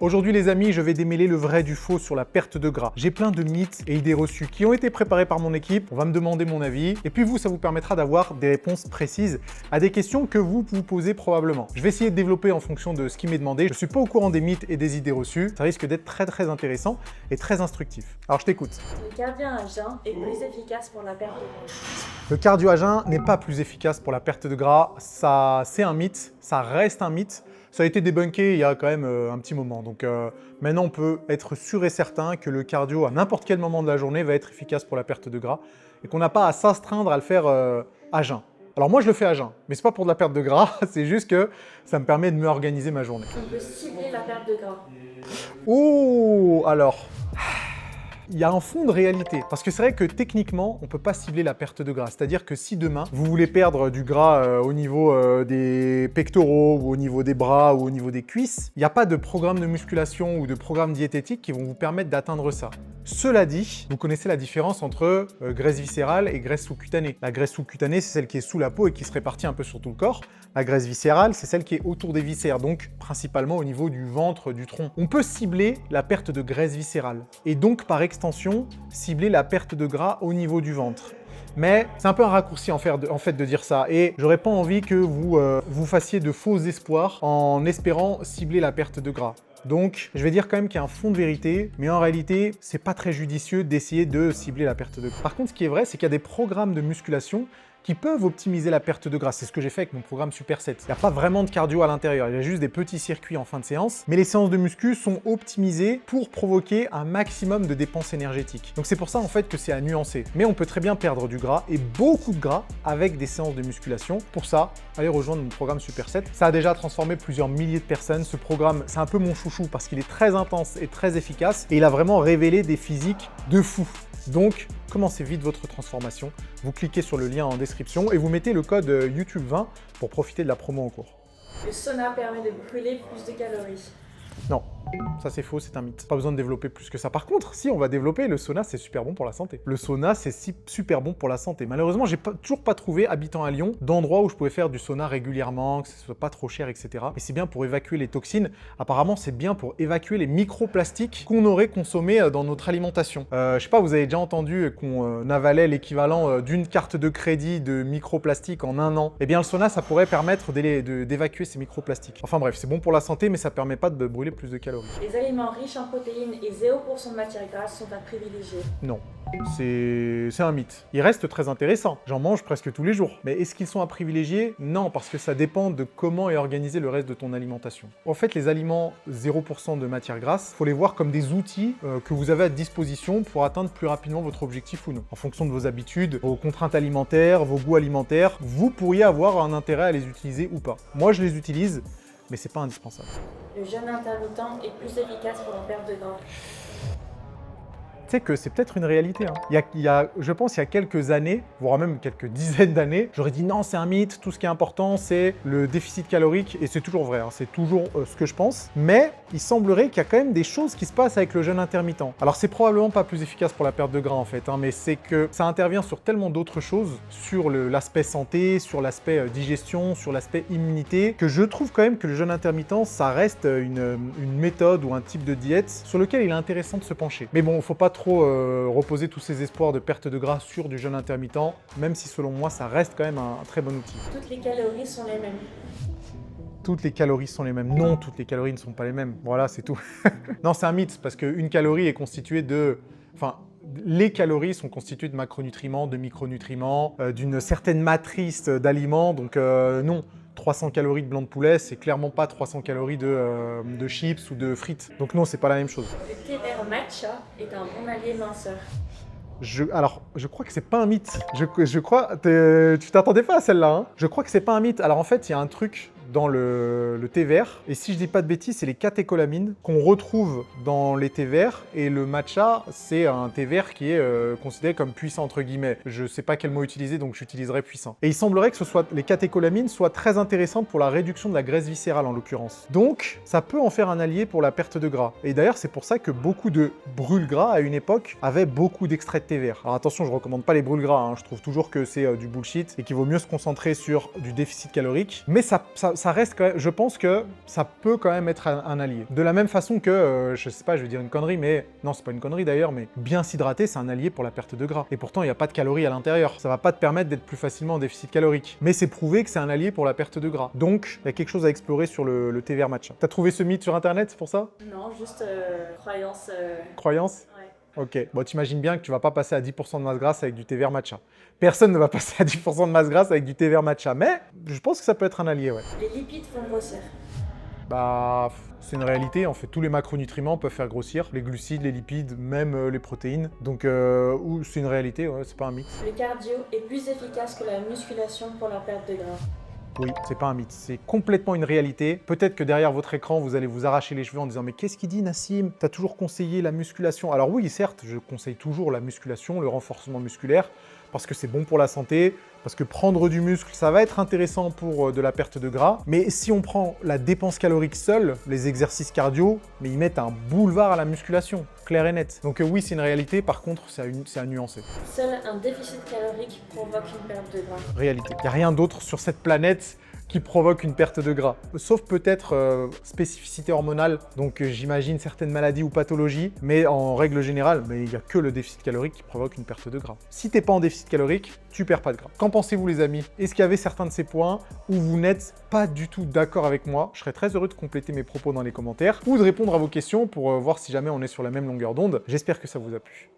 Aujourd'hui les amis, je vais démêler le vrai du faux sur la perte de gras. J'ai plein de mythes et idées reçues qui ont été préparés par mon équipe, on va me demander mon avis, et puis vous, ça vous permettra d'avoir des réponses précises à des questions que vous vous posez probablement. Je vais essayer de développer en fonction de ce qui m'est demandé. Je ne suis pas au courant des mythes et des idées reçues, ça risque d'être très intéressant et très instructif. Alors je t'écoute. Le cardio à jeun est plus efficace pour la perte de gras. Le cardio à jeun n'est pas plus efficace pour la perte de gras, ça c'est un mythe, ça reste un mythe. Ça a été débunké il y a quand même un petit moment. Donc maintenant, on peut être sûr et certain que le cardio, à n'importe quel moment de la journée, va être efficace pour la perte de gras et qu'on n'a pas à s'astreindre à le faire à jeun. Alors moi, je le fais à jeun, mais c'est pas pour de la perte de gras, c'est juste que ça me permet de mieux organiser ma journée. On peut cibler la perte de gras. Oh, alors... Il y a un fond de réalité, parce que c'est vrai que techniquement, on ne peut pas cibler la perte de gras. C'est-à-dire que si demain, vous voulez perdre du gras au niveau des pectoraux, ou au niveau des bras, ou au niveau des cuisses, il n'y a pas de programme de musculation ou de programme diététique qui vont vous permettre d'atteindre ça. Cela dit, vous connaissez la différence entre graisse viscérale et graisse sous-cutanée. La graisse sous-cutanée, c'est celle qui est sous la peau et qui se répartit un peu sur tout le corps. La graisse viscérale, c'est celle qui est autour des viscères, donc principalement au niveau du ventre, du tronc. On peut cibler la perte de graisse viscérale et donc par extension, cibler la perte de gras au niveau du ventre. Mais c'est un peu un raccourci en fait de dire ça et j'aurais pas envie que vous fassiez de faux espoirs en espérant cibler la perte de gras. Donc, je vais dire quand même qu'il y a un fond de vérité, mais en réalité, c'est pas très judicieux d'essayer de cibler la perte de gras. Par contre, ce qui est vrai, c'est qu'il y a des programmes de musculation qui peuvent optimiser la perte de gras. C'est ce que j'ai fait avec mon programme Super 7. Il n'y a pas vraiment de cardio à l'intérieur, il y a juste des petits circuits en fin de séance, mais les séances de muscu sont optimisées pour provoquer un maximum de dépenses énergétiques. Donc c'est pour ça en fait que c'est à nuancer. Mais on peut très bien perdre du gras et beaucoup de gras avec des séances de musculation. Pour ça, allez rejoindre mon programme Super 7. Ça a déjà transformé plusieurs milliers de personnes. Ce programme, c'est un peu mon chouchou parce qu'il est très intense et très efficace et il a vraiment révélé des physiques de fou. Donc, commencez vite votre transformation. Vous cliquez sur le lien en description et vous mettez le code YouTube 20 pour profiter de la promo en cours. Le sauna permet de brûler plus de calories. Non, ça c'est faux, c'est un mythe. Pas besoin de développer plus que ça. Par contre, si on va développer, le sauna c'est super bon pour la santé. Le sauna c'est super bon pour la santé. Malheureusement, j'ai toujours pas trouvé, habitant à Lyon, d'endroit où je pouvais faire du sauna régulièrement, que ce soit pas trop cher, etc. Et c'est bien pour évacuer les toxines. Apparemment, c'est bien pour évacuer les microplastiques qu'on aurait consommés dans notre alimentation. Je sais pas, vous avez déjà entendu qu'on avalait l'équivalent d'une carte de crédit de microplastiques en un an. Eh bien, le sauna, ça pourrait permettre d'évacuer ces microplastiques. Enfin bref, c'est bon pour la santé, mais ça permet pas de brûler plus de calories. Les aliments riches en protéines et 0% de matière grasse sont à privilégier. Non, c'est un mythe. Ils restent très intéressants. J'en mange presque tous les jours. Mais est-ce qu'ils sont à privilégier? Non, parce que ça dépend de comment est organisé le reste de ton alimentation. En fait, les aliments 0% de matière grasse, il faut les voir comme des outils que vous avez à disposition pour atteindre plus rapidement votre objectif ou non. En fonction de vos habitudes, vos contraintes alimentaires, vos goûts alimentaires, vous pourriez avoir un intérêt à les utiliser ou pas. Moi, je les utilise, mais c'est pas indispensable. Le jeûne intermittent est plus efficace pour la perte de gras. Tu sais que c'est peut-être une réalité. Hein. Je pense il y a quelques années, voire même quelques dizaines d'années, j'aurais dit non, c'est un mythe, tout ce qui est important, c'est le déficit calorique, et c'est toujours vrai, hein, c'est toujours ce que je pense. Mais il semblerait qu'il y a quand même des choses qui se passent avec le jeûne intermittent. Alors c'est probablement pas plus efficace pour la perte de gras en fait, hein, mais c'est que ça intervient sur tellement d'autres choses, sur l'aspect santé, sur l'aspect digestion, sur l'aspect immunité, que je trouve quand même que le jeûne intermittent, ça reste une méthode ou un type de diète sur lequel il est intéressant de se pencher. Mais bon, faut pas trop reposer tous ces espoirs de perte de gras sur du jeûne intermittent, même si selon moi ça reste quand même un très bon outil. Toutes les calories sont les mêmes. Toutes les calories sont les mêmes. Non, toutes les calories ne sont pas les mêmes. Voilà, c'est tout. Non, c'est un mythe, parce qu'une calorie est constituée de... Enfin, les calories sont constituées de macronutriments, de micronutriments, d'une certaine matrice d'aliments, donc non. 300 calories de blanc de poulet, c'est clairement pas 300 calories de chips ou de frites. Donc non, c'est pas la même chose. Le thé vert matcha est un bon allié minceur. Alors, je crois que c'est pas un mythe. Je crois... Tu t'attendais pas à celle-là, hein. Je crois que c'est pas un mythe. Alors en fait, il y a un truc dans le thé vert. Et si je dis pas de bêtises, c'est les catécholamines qu'on retrouve dans les thés verts. Et le matcha, c'est un thé vert qui est considéré comme puissant, entre guillemets. Je sais pas quel mot utiliser, donc j'utiliserai puissant. Et il semblerait que les catécholamines soient très intéressantes pour la réduction de la graisse viscérale, en l'occurrence. Donc, ça peut en faire un allié pour la perte de gras. Et d'ailleurs, c'est pour ça que beaucoup de brûle-gras, à une époque, avaient beaucoup d'extraits de thé vert. Alors attention, je recommande pas les brûle-gras, hein. Je trouve toujours que c'est du bullshit et qu'il vaut mieux se concentrer sur du déficit calorique. Mais ça ça reste quand même, je pense que ça peut quand même être un allié. De la même façon que, je sais pas, je vais dire une connerie, mais non, c'est pas une connerie d'ailleurs, mais bien s'hydrater, c'est un allié pour la perte de gras. Et pourtant, il n'y a pas de calories à l'intérieur. Ça va pas te permettre d'être plus facilement en déficit calorique. Mais c'est prouvé que c'est un allié pour la perte de gras. Donc, il y a quelque chose à explorer sur le thé vert matcha. T'as trouvé ce mythe sur internet, c'est pour ça? Non, juste croyance. Croyance? Ouais. Ok, bon, t'imagines bien que tu vas pas passer à 10% de masse grasse avec du thé vert matcha. Personne ne va passer à 10% de masse grasse avec du thé vert matcha, mais je pense que ça peut être un allié, ouais. Les lipides font grossir. Bah, c'est une réalité, en fait, tous les macronutriments peuvent faire grossir, les glucides, les lipides, même les protéines. Donc, c'est une réalité, ouais, c'est pas un mythe. Le cardio est plus efficace que la musculation pour la perte de gras. Oui, c'est pas un mythe, c'est complètement une réalité. Peut-être que derrière votre écran, vous allez vous arracher les cheveux en disant « Mais qu'est-ce qu'il dit, Nassim? T'as toujours conseillé la musculation ?» Alors oui, certes, je conseille toujours la musculation, le renforcement musculaire, parce que c'est bon pour la santé, parce que prendre du muscle, ça va être intéressant pour de la perte de gras. Mais si on prend la dépense calorique seule, les exercices cardio, mais ils mettent un boulevard à la musculation, clair et net. Donc oui, c'est une réalité, par contre, c'est à nuancer. Seul un déficit calorique provoque une perte de gras. Réalité. Il n'y a rien d'autre sur cette planète qui provoque une perte de gras. Sauf peut-être spécificité hormonale, donc j'imagine certaines maladies ou pathologies, mais en règle générale, il n'y a que le déficit calorique qui provoque une perte de gras. Si t'es pas en déficit calorique, tu perds pas de gras. Qu'en pensez-vous les amis? Est-ce qu'il y avait certains de ces points où vous n'êtes pas du tout d'accord avec moi? Je serais très heureux de compléter mes propos dans les commentaires ou de répondre à vos questions pour voir si jamais on est sur la même longueur d'onde. J'espère que ça vous a plu.